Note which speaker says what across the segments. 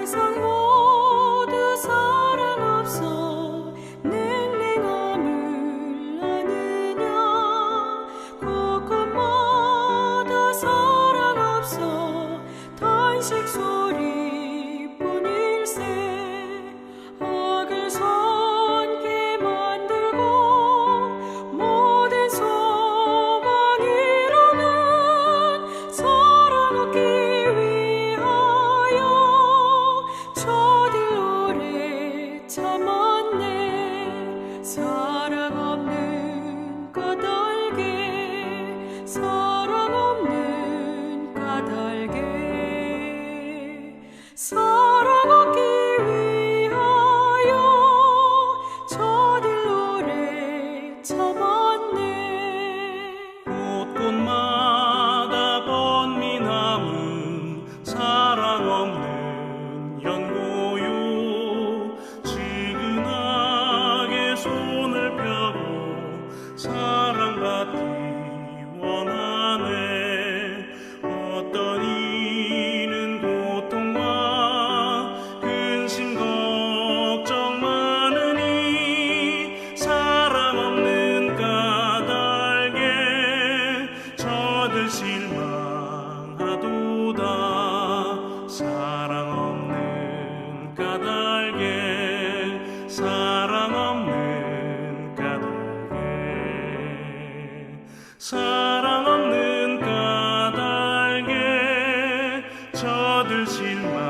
Speaker 1: 세상 모두 사랑 없어 냉랭함을 아느냐. 곳곳마다 사랑 없어 탄식 소리뿐일세. 악을 손게 만들고 모든 소망 이루는 사랑 얻기 위하여 저들 오래 참았네. 사랑 없는 까닭에, 사랑 없는 까닭에, 사랑 얻기 위하여 저들 오래 참았네.
Speaker 2: 곳곳마다 번민함은 사랑 없는 연고요. 지근하게 손을 펴고 사랑받기 원하네. 어떤 이는 고통과 근심 걱정 많으니 사랑 없는 까닭에 저들 실망하도다. 사랑 없는 까닭에, 사랑 없는 까닭에, 사랑 없는 까닭에 저들 실망하도다.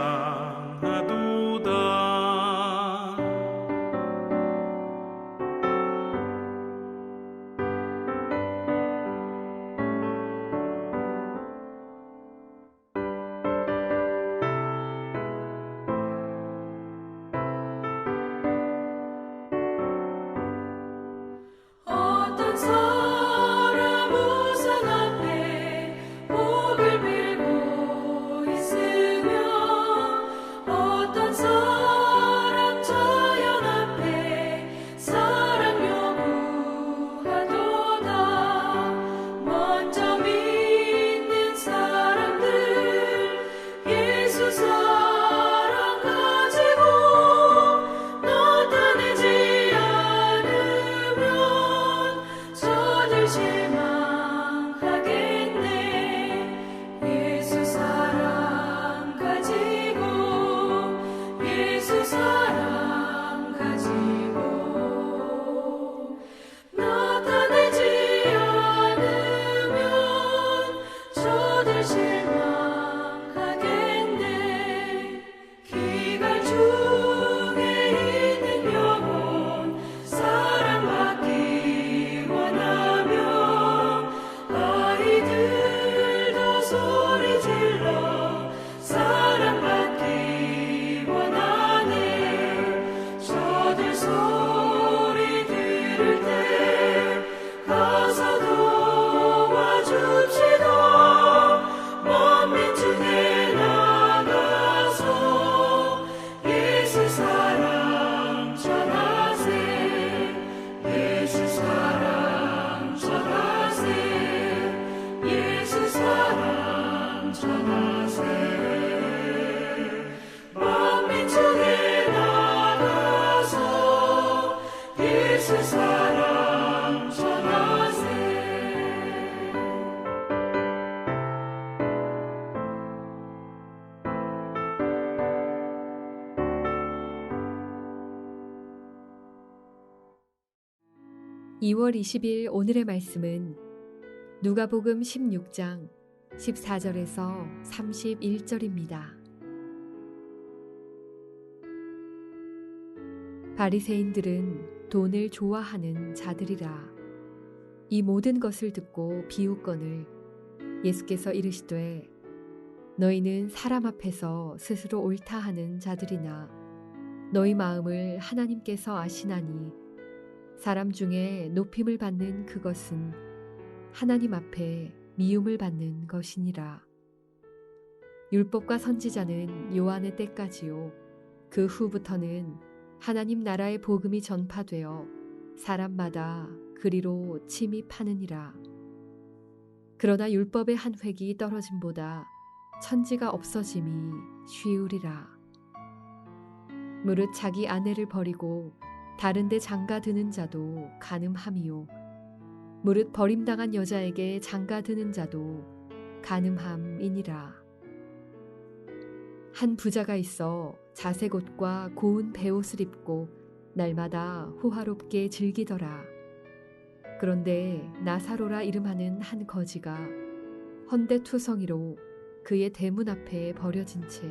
Speaker 1: 어떤 사람 우상 앞에 목을 빌고 있으며 어떤 사람 자연 앞에 사랑 요구하도다. 먼저 믿는 사람들 예수 사랑 가지고 나타내지 않으면 저들 실망하겠네. 예수 사랑 가지고, 예수 사랑 가지고 나타내지 않으면 저들 실망하겠네. 기갈 중에 있는 영혼 사랑받기 원하며 아이들도 소리 질러 사랑받기 원하네. 저들 소리 들을 때 가서 도와줍시다. 만민 중에 나가서 예수 사랑 전하세. 예수 사랑 전하세. 예수 사랑 전하세. 만민 중에 나가서 예수 사랑 전하세.
Speaker 3: (2월 20일) 오늘의 말씀은 누가복음 16장 14절에서 31절입니다. 바리새인들은 돈을 좋아하는 자들이라. 이 모든 것을 듣고 비웃거늘 예수께서 이르시되 너희는 사람 앞에서 스스로 옳다 하는 자들이나 너희 마음을 하나님께서 아시나니 사람 중에 높임을 받는 그것은 하나님 앞에 미움을 받는 것이니라. 율법과 선지자는 요한의 때까지요 그 후부터는 하나님 나라의 복음이 전파되어 사람마다 그리로 침입하느니라. 그러나 율법의 한 획이 떨어짐보다 천지가 없어짐이 쉬우리라. 무릇 자기 아내를 버리고 다른 데 장가드는 자도 간음함이요 무릇 버림당한 여자에게 장가드는 자도 간음함이니라. 한 부자가 있어 자색 옷과 고운 베옷을 입고 날마다 호화롭게 즐기더라. 그런데 나사로라 이름하는 한 거지가 헌데투성이로 그의 대문 앞에 버려진 채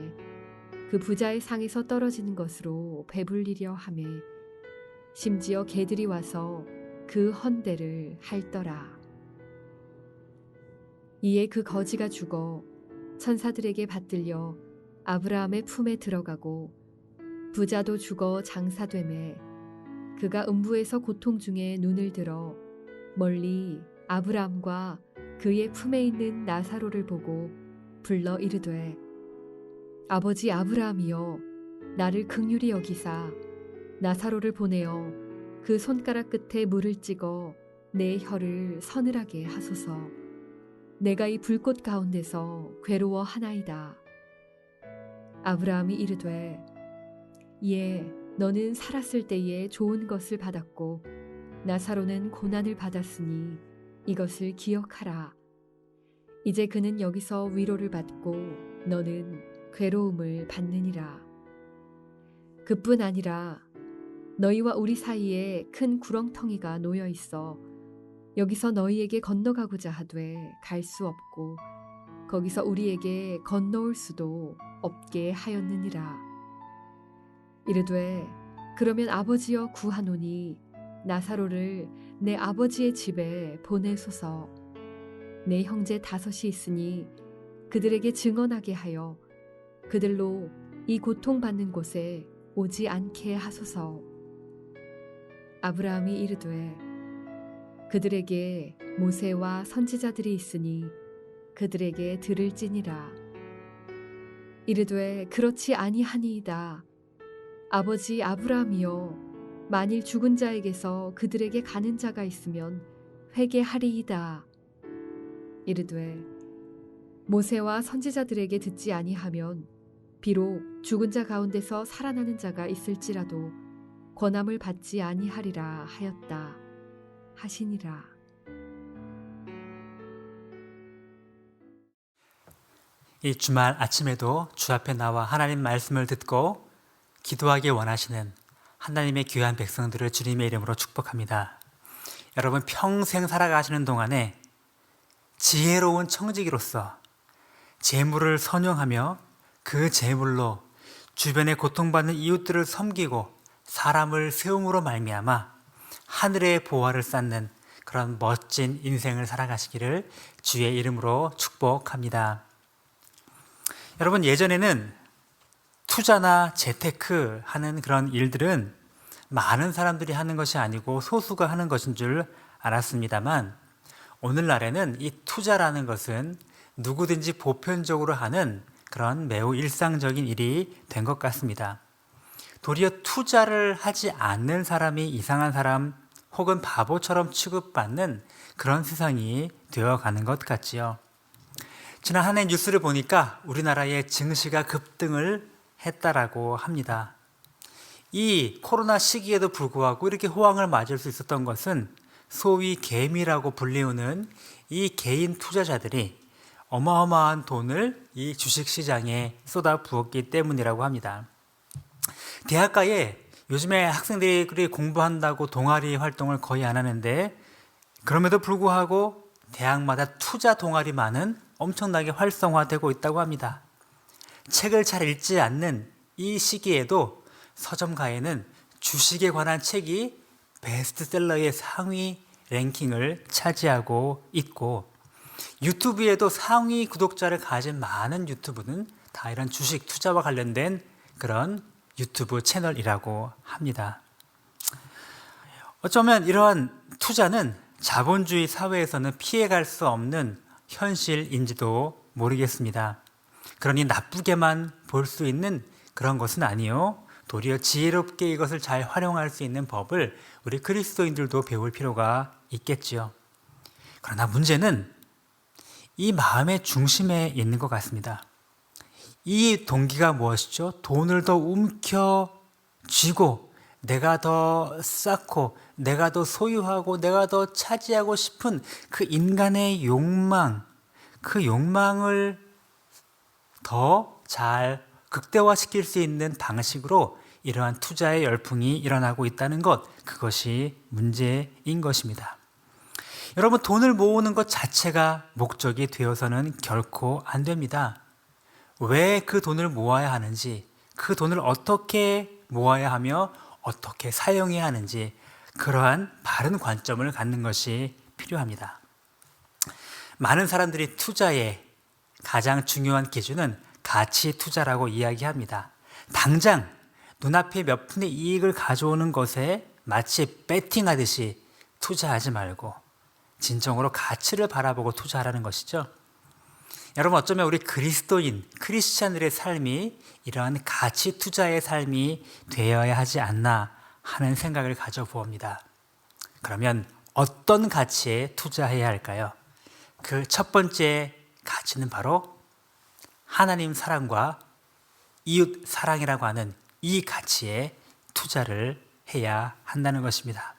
Speaker 3: 그 부자의 상에서 떨어지는 것으로 배불리려 하매 심지어 개들이 와서 그 헌대를 핥더라. 이에 그 거지가 죽어 천사들에게 받들려 아브라함의 품에 들어가고 부자도 죽어 장사되매 그가 음부에서 고통 중에 눈을 들어 멀리 아브라함과 그의 품에 있는 나사로를 보고 불러 이르되 아버지 아브라함이여 나를 긍휼히 여기사 나사로를 보내어 그 손가락 끝에 물을 찍어 내 혀를 서늘하게 하소서. 내가 이 불꽃 가운데서 괴로워하나이다. 아브라함이 이르되 예 너는 살았을 때에 좋은 것을 받았고 나사로는 고난을 받았으니 이것을 기억하라. 이제 그는 여기서 위로를 받고 너는 괴로움을 받느니라. 그뿐 아니라 너희와 우리 사이에 큰 구렁텅이가 놓여 있어 여기서 너희에게 건너가고자 하되 갈 수 없고 거기서 우리에게 건너올 수도 없게 하였느니라. 이르되 그러면 아버지여 구하노니 나사로를 내 아버지의 집에 보내소서. 내 형제 5이 있으니 그들에게 증언하게 하여 그들로 이 고통받는 곳에 오지 않게 하소서. 아브라함이 이르되 그들에게 모세와 선지자들이 있으니 그들에게 들을지니라. 이르되 그렇지 아니하니이다. 아버지 아브라함이여 만일 죽은 자에게서 그들에게 가는 자가 있으면 회개하리이다. 이르되 모세와 선지자들에게 듣지 아니하면 비록 죽은 자 가운데서 살아나는 자가 있을지라도 권함을 받지 아니하리라 하였다 하시니라.
Speaker 4: 이 주말 아침에도 주 앞에 나와 하나님 말씀을 듣고 기도하기 원하시는 하나님의 귀한 백성들을 주님의 이름으로 축복합니다. 여러분 평생 살아가시는 동안에 지혜로운 청지기로서 재물을 선용하며 그 재물로 주변에 고통받는 이웃들을 섬기고 사람을 세움으로 말미암아 하늘의 보화를 쌓는 그런 멋진 인생을 살아가시기를 주의 이름으로 축복합니다. 여러분 예전에는 투자나 재테크 하는 그런 일들은 많은 사람들이 하는 것이 아니고 소수가 하는 것인 줄 알았습니다만 오늘날에는 이 투자라는 것은 누구든지 보편적으로 하는 그런 매우 일상적인 일이 된 것 같습니다. 도리어 투자를 하지 않는 사람이 이상한 사람 혹은 바보처럼 취급받는 그런 세상이 되어가는 것 같지요. 지난 한 해 뉴스를 보니까 우리나라의 증시가 급등을 했다라고 합니다. 이 코로나 시기에도 불구하고 이렇게 호황을 맞을 수 있었던 것은 소위 개미라고 불리우는 이 개인 투자자들이 어마어마한 돈을 이 주식시장에 쏟아부었기 때문이라고 합니다. 대학가에 요즘에 학생들이 공부한다고 동아리 활동을 거의 안 하는데 그럼에도 불구하고 대학마다 투자 동아리만은 엄청나게 활성화되고 있다고 합니다. 책을 잘 읽지 않는 이 시기에도 서점가에는 주식에 관한 책이 베스트셀러의 상위 랭킹을 차지하고 있고 유튜브에도 상위 구독자를 가진 많은 유튜브는 다 이런 주식 투자와 관련된 그런 유튜브 채널이라고 합니다. 어쩌면 이러한 투자는 자본주의 사회에서는 피해갈 수 없는 현실인지도 모르겠습니다. 그러니 나쁘게만 볼 수 있는 그런 것은 아니요. 도리어 지혜롭게 이것을 잘 활용할 수 있는 법을 우리 그리스도인들도 배울 필요가 있겠지요. 그러나 문제는 이 마음의 중심에 있는 것 같습니다. 이 동기가 무엇이죠? 돈을 더 움켜 쥐고 내가 더 쌓고 내가 더 소유하고 내가 더 차지하고 싶은 그 인간의 욕망, 그 욕망을 더 잘 극대화시킬 수 있는 방식으로 이러한 투자의 열풍이 일어나고 있다는 것, 그것이 문제인 것입니다. 여러분, 돈을 모으는 것 자체가 목적이 되어서는 결코 안 됩니다. 왜 그 돈을 모아야 하는지, 그 돈을 어떻게 모아야 하며 어떻게 사용해야 하는지, 그러한 바른 관점을 갖는 것이 필요합니다. 많은 사람들이 투자의 가장 중요한 기준은 가치 투자라고 이야기합니다. 당장 눈앞에 몇 푼의 이익을 가져오는 것에 마치 배팅하듯이 투자하지 말고 진정으로 가치를 바라보고 투자하라는 것이죠. 여러분, 어쩌면 우리 그리스도인, 크리스찬들의 삶이 이러한 가치 투자의 삶이 되어야 하지 않나 하는 생각을 가져보옵니다. 그러면 어떤 가치에 투자해야 할까요? 그 첫 번째 가치는 바로 하나님 사랑과 이웃 사랑이라고 하는 이 가치에 투자를 해야 한다는 것입니다.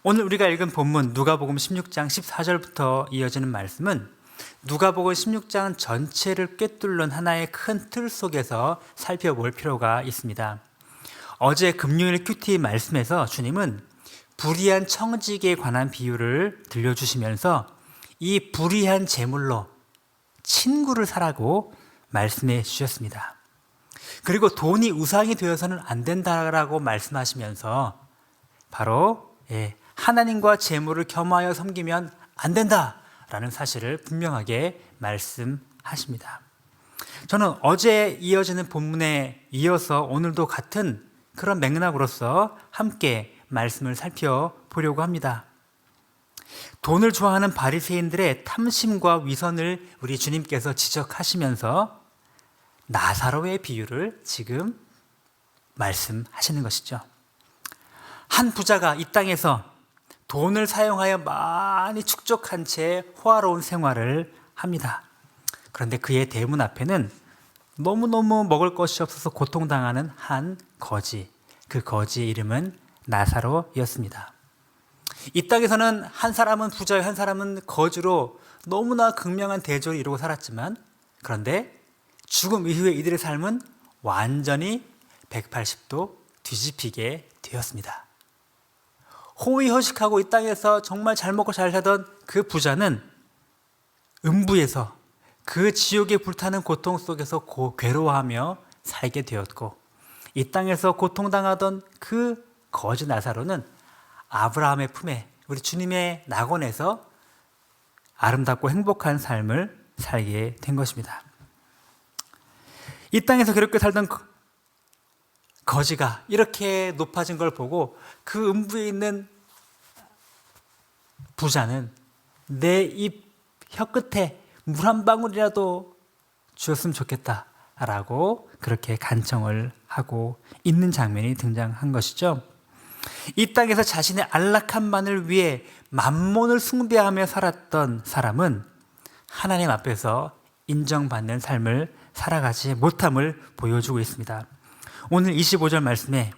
Speaker 4: 오늘 우리가 읽은 본문 누가복음 16장 14절부터 이어지는 말씀은 누가복음 16장 전체를 꿰뚫는 하나의 큰 틀 속에서 살펴볼 필요가 있습니다. 어제 금요일 큐티 말씀에서 주님은 불의한 청지기에 관한 비유를 들려주시면서 이 불의한 재물로 친구를 사라고 말씀해 주셨습니다. 그리고 돈이 우상이 되어서는 안 된다라고 말씀하시면서 바로 하나님과 재물을 겸하여 섬기면 안 된다라는 사실을 분명하게 말씀하십니다. 저는 어제 이어지는 본문에 이어서 오늘도 같은 그런 맥락으로서 함께 말씀을 살펴보려고 합니다. 돈을 좋아하는 바리새인들의 탐심과 위선을 우리 주님께서 지적하시면서 나사로의 비유를 지금 말씀하시는 것이죠. 한 부자가 이 땅에서 돈을 사용하여 많이 축적한 채 호화로운 생활을 합니다. 그런데 그의 대문 앞에는 너무너무 먹을 것이 없어서 고통당하는 한 거지, 그 거지의 이름은 나사로였습니다. 이 땅에서는 한 사람은 부자요, 한 사람은 거지로 너무나 극명한 대조를 이루고 살았지만, 그런데 죽음 이후에 이들의 삶은 완전히 180도 뒤집히게 되었습니다. 호의호식하고 이 땅에서 정말 잘 먹고 잘 살던 그 부자는 음부에서 그 지옥에 불타는 고통 속에서 괴로워하며 살게 되었고, 이 땅에서 고통당하던 그 거지 나사로는 아브라함의 품에 우리 주님의 낙원에서 아름답고 행복한 삶을 살게 된 것입니다. 이 땅에서 괴롭게 살던 거지가 이렇게 높아진 걸 보고 그 음부에 있는 부자는 내 입 혀끝에 물 한 방울이라도 주었으면 좋겠다라고 그렇게 간청을 하고 있는 장면이 등장한 것이죠. 이 땅에서 자신의 안락함만을 위해 만몬을 숭배하며 살았던 사람은 하나님 앞에서 인정받는 삶을 살아가지 못함을 보여주고 있습니다. 오늘 25절 말씀에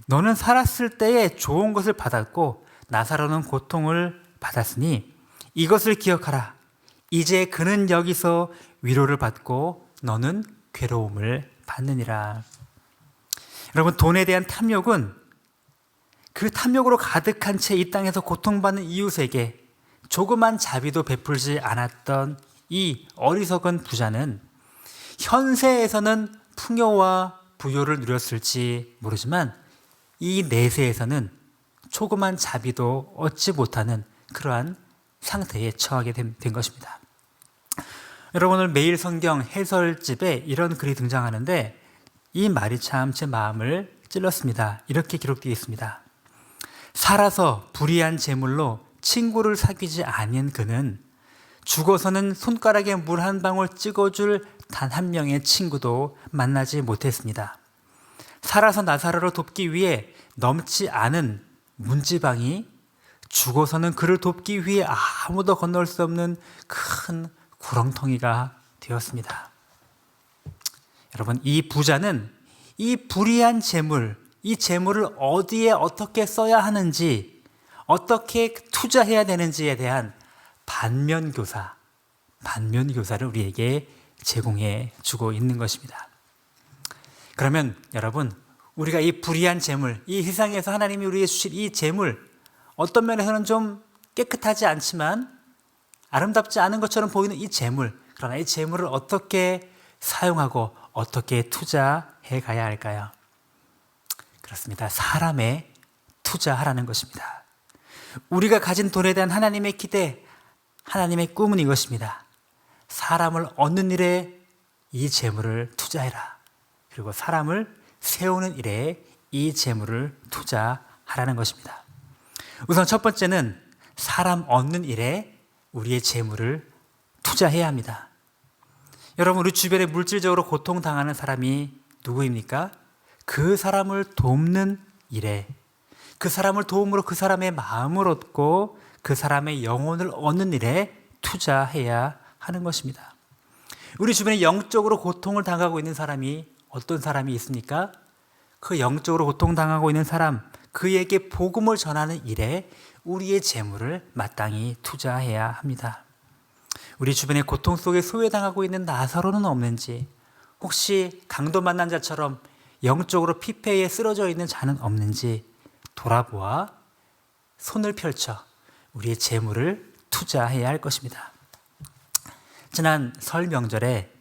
Speaker 4: 너는 살았을 때에 좋은 것을 받았고 나사로는 고통을 받았으니 이것을 기억하라. 이제 그는 여기서 위로를 받고 너는 괴로움을 받느니라. 여러분, 돈에 대한 탐욕은 그 탐욕으로 가득한 채 이 땅에서 고통받는 이웃에게 조그만 자비도 베풀지 않았던 이 어리석은 부자는 현세에서는 풍요와 부요를 누렸을지 모르지만 이 내세에서는 조그만 자비도 얻지 못하는 그러한 상태에 처하게 된 것입니다. 여러분, 오늘 매일 성경 해설집에 이런 글이 등장하는데 이 말이 참 제 마음을 찔렀습니다. 이렇게 기록되어 있습니다. 살아서 불의한 재물로 친구를 사귀지 아니한 그는 죽어서는 손가락에 물 한 방울 찍어줄 단 한 명의 친구도 만나지 못했습니다. 살아서 나사로를 돕기 위해 넘지 않은 문지방이 죽어서는 그를 돕기 위해 아무도 건널 수 없는 큰 구렁텅이가 되었습니다. 여러분, 이 부자는 이 불이한 재물, 이 재물을 어디에 어떻게 써야 하는지, 어떻게 투자해야 되는지에 대한 반면교사를 우리에게 제공해 주고 있는 것입니다. 그러면 여러분, 우리가 이 불이한 재물, 이 세상에서 하나님이 우리에게 주신 이 재물, 어떤 면에서는 좀 깨끗하지 않지만 아름답지 않은 것처럼 보이는 이 재물, 그러나 이 재물을 어떻게 사용하고 어떻게 투자해 가야 할까요? 그렇습니다. 사람에 투자하라는 것입니다. 우리가 가진 돈에 대한 하나님의 기대, 하나님의 꿈은 이것입니다. 사람을 얻는 일에 이 재물을 투자해라. 그리고 사람을 세우는 일에 이 재물을 투자하라는 것입니다. 우선 첫 번째는 사람 얻는 일에 우리의 재물을 투자해야 합니다. 여러분, 우리 주변에 물질적으로 고통당하는 사람이 누구입니까? 그 사람을 돕는 일에, 그 사람을 도움으로 그 사람의 마음을 얻고 그 사람의 영혼을 얻는 일에 투자해야 하는 것입니다. 우리 주변에 영적으로 고통을 당하고 있는 사람이 어떤 사람이 있습니까? 그 영적으로 고통당하고 있는 사람, 그에게 복음을 전하는 일에 우리의 재물을 마땅히 투자해야 합니다. 우리 주변에 고통 속에 소외당하고 있는 나사로는 없는지, 혹시 강도 만난 자처럼 영적으로 피폐에 쓰러져 있는 자는 없는지 돌아보아 손을 펼쳐 우리의 재물을 투자해야 할 것입니다. 지난 설 명절에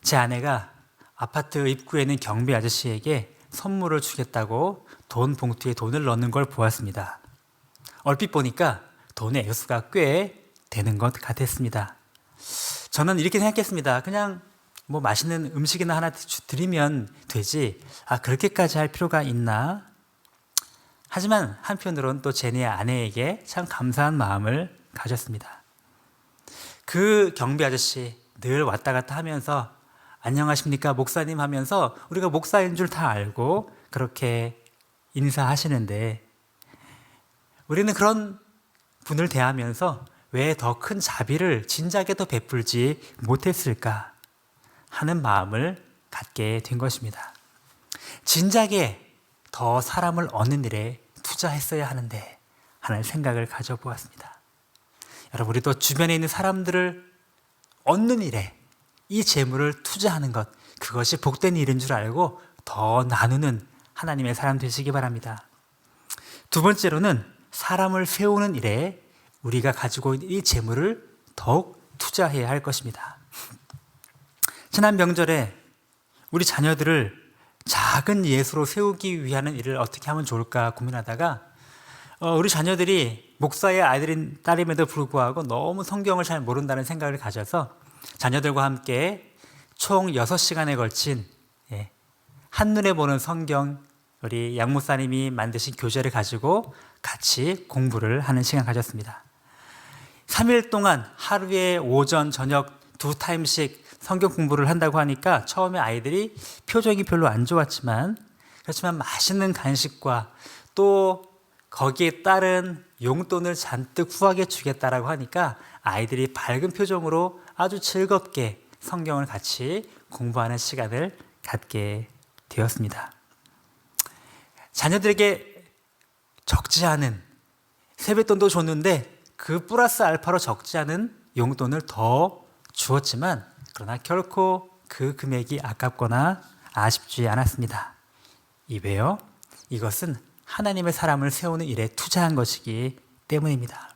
Speaker 4: 제 아내가 아파트 입구에 있는 경비 아저씨에게 선물을 주겠다고 돈 봉투에 돈을 넣는 걸 보았습니다. 얼핏 보니까 돈의 액수가 꽤 되는 것 같았습니다. 저는 이렇게 생각했습니다. 그냥 뭐 맛있는 음식이나 하나 드리면 되지, 그렇게까지 할 필요가 있나? 하지만 한편으로는 또 제 아내에게 참 감사한 마음을 가졌습니다. 그 경비 아저씨 늘 왔다 갔다 하면서 안녕하십니까 목사님 하면서 우리가 목사인 줄 다 알고 그렇게 인사하시는데, 우리는 그런 분을 대하면서 왜 더 큰 자비를 진작에 더 베풀지 못했을까 하는 마음을 갖게 된 것입니다. 진작에 더 사람을 얻는 일에 투자했어야 하는데 하는 생각을 가져보았습니다. 여러분, 우리도 주변에 있는 사람들을 얻는 일에 이 재물을 투자하는 것, 그것이 복된 일인 줄 알고 더 나누는 하나님의 사람 되시기 바랍니다. 두 번째로는 사람을 세우는 일에 우리가 가지고 있는 이 재물을 더욱 투자해야 할 것입니다. 지난 명절에 우리 자녀들을 작은 예수로 세우기 위한 일을 어떻게 하면 좋을까 고민하다가 우리 자녀들이 목사의 아이들인 딸임에도 불구하고 너무 성경을 잘 모른다는 생각을 가져서 자녀들과 함께 총 6시간에 걸친 한눈에 보는 성경, 우리 양 목사님이 만드신 교재를 가지고 같이 공부를 하는 시간 가졌습니다. 3일 동안 하루에 오전, 저녁 2타임씩 성경 공부를 한다고 하니까 처음에 아이들이 표정이 별로 안 좋았지만, 그렇지만 맛있는 간식과 또 거기에 따른 용돈을 잔뜩 후하게 주겠다라고 하니까 아이들이 밝은 표정으로 아주 즐겁게 성경을 같이 공부하는 시간을 갖게 되었습니다. 자녀들에게 적지 않은 세뱃돈도 줬는데 그 플러스 알파로 적지 않은 용돈을 더 주었지만, 그러나 결코 그 금액이 아깝거나 아쉽지 않았습니다. 왜요? 이것은 하나님의 사람을 세우는 일에 투자한 것이기 때문입니다.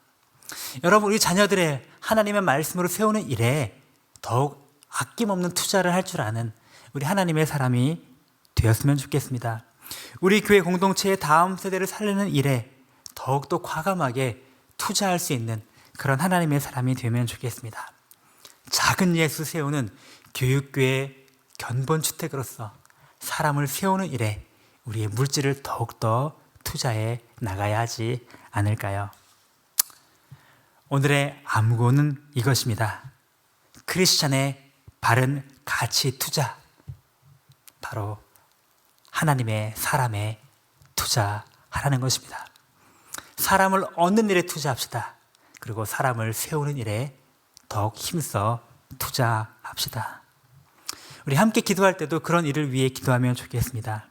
Speaker 4: 여러분, 우리 자녀들의 하나님의 말씀으로 세우는 일에 더욱 아낌없는 투자를 할 줄 아는 우리 하나님의 사람이 되었으면 좋겠습니다. 우리 교회 공동체의 다음 세대를 살리는 일에 더욱더 과감하게 투자할 수 있는 그런 하나님의 사람이 되면 좋겠습니다. 작은 예수 세우는 교육교회 견본주택으로서 사람을 세우는 일에 우리의 물질을 더욱더 투자해 나가야 하지 않을까요? 오늘의 암고는 이것입니다. 크리스찬의 바른 가치 투자, 바로 하나님의 사람에 투자하라는 것입니다. 사람을 얻는 일에 투자합시다. 그리고 사람을 세우는 일에 더욱 힘써 투자합시다. 우리 함께 기도할 때도 그런 일을 위해 기도하면 좋겠습니다.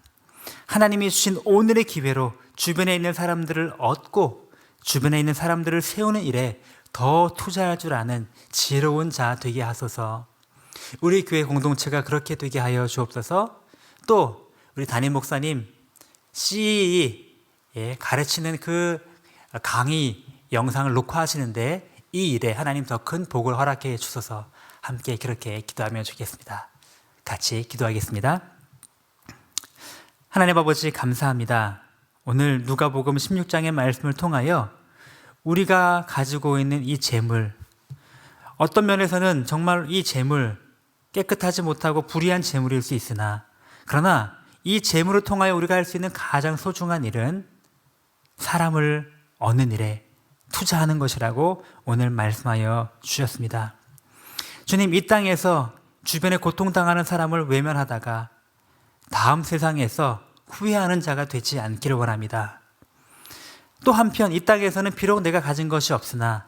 Speaker 4: 하나님이 주신 오늘의 기회로 주변에 있는 사람들을 얻고 주변에 있는 사람들을 세우는 일에 더 투자할 줄 아는 지혜로운 자 되게 하소서. 우리 교회 공동체가 그렇게 되게 하여 주옵소서. 또 우리 담임 목사님 CEE 가르치는 그 강의 영상을 녹화하시는데 이 일에 하나님 더 큰 복을 허락해 주소서. 함께 그렇게 기도하면 좋겠습니다. 같이 기도하겠습니다. 하나님 아버지 감사합니다. 오늘 누가복음 16장의 말씀을 통하여 우리가 가지고 있는 이 재물, 어떤 면에서는 정말 이 재물 깨끗하지 못하고 불의한 재물일 수 있으나 그러나 이 재물을 통하여 우리가 할 수 있는 가장 소중한 일은 사람을 얻는 일에 투자하는 것이라고 오늘 말씀하여 주셨습니다. 주님, 이 땅에서 주변에 고통당하는 사람을 외면하다가 다음 세상에서 후회하는 자가 되지 않기를 원합니다. 또 한편 이 땅에서는 비록 내가 가진 것이 없으나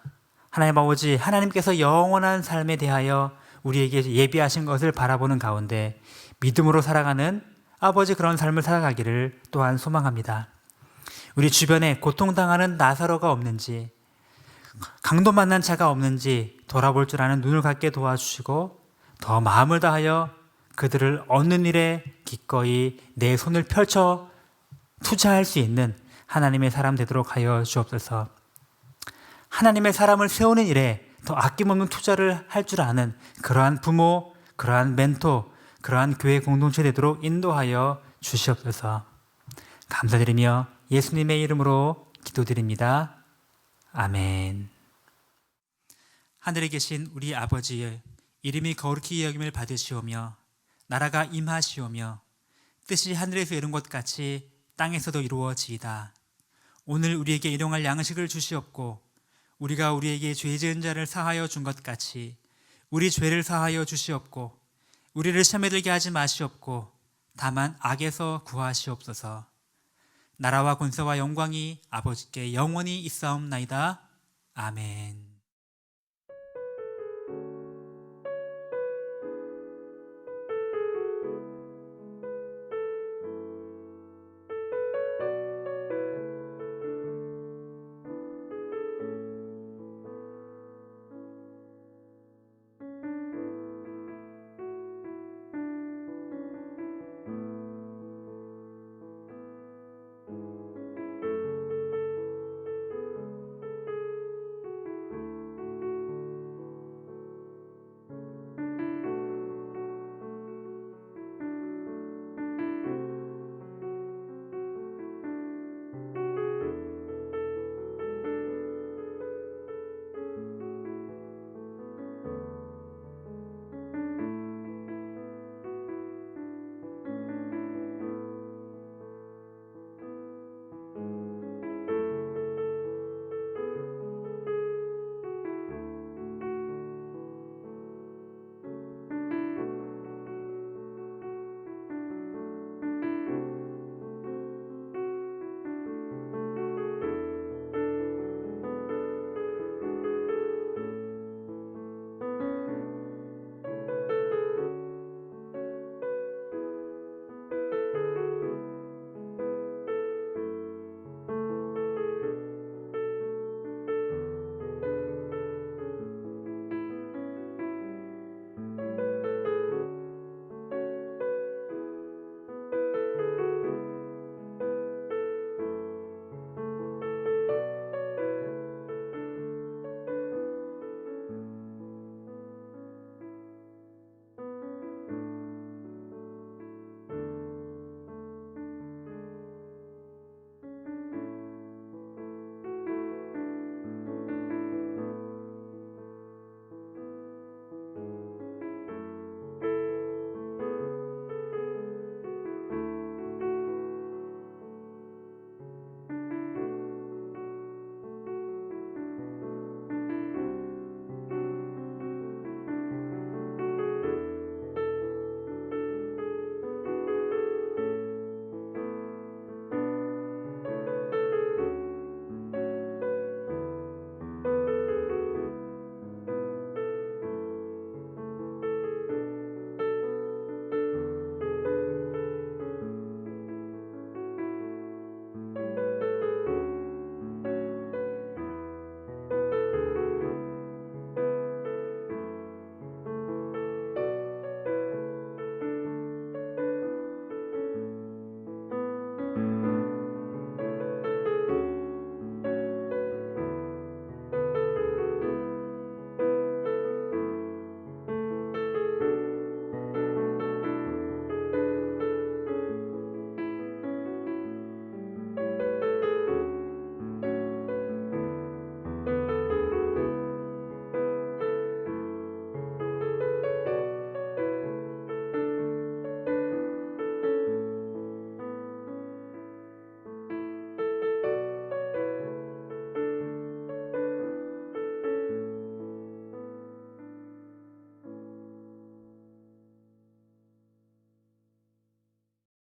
Speaker 4: 하나님 아버지, 하나님께서 영원한 삶에 대하여 우리에게 예비하신 것을 바라보는 가운데 믿음으로 살아가는 아버지 그런 삶을 살아가기를 또한 소망합니다. 우리 주변에 고통당하는 나사로가 없는지, 강도 만난 자가 없는지 돌아볼 줄 아는 눈을 갖게 도와주시고 더 마음을 다하여 그들을 얻는 일에 기꺼이 내 손을 펼쳐 투자할 수 있는 하나님의 사람 되도록 하여 주옵소서. 하나님의 사람을 세우는 일에 더 아낌없는 투자를 할 줄 아는 그러한 부모, 그러한 멘토, 그러한 교회 공동체 되도록 인도하여 주시옵소서. 감사드리며 예수님의 이름으로 기도드립니다. 아멘. 하늘에 계신 우리 아버지의 이름이 거룩히 여김을 받으시오며 나라가 임하시오며 뜻이 하늘에서 이룬 것 같이 땅에서도 이루어지이다. 오늘 우리에게 일용할 양식을 주시옵고 우리가 우리에게 죄 지은 자를 사하여 준 것 같이 우리 죄를 사하여 주시옵고 우리를 시험에 들게 하지 마시옵고 다만 악에서 구하시옵소서. 나라와 권세와 영광이 아버지께 영원히 있사옵나이다. 아멘.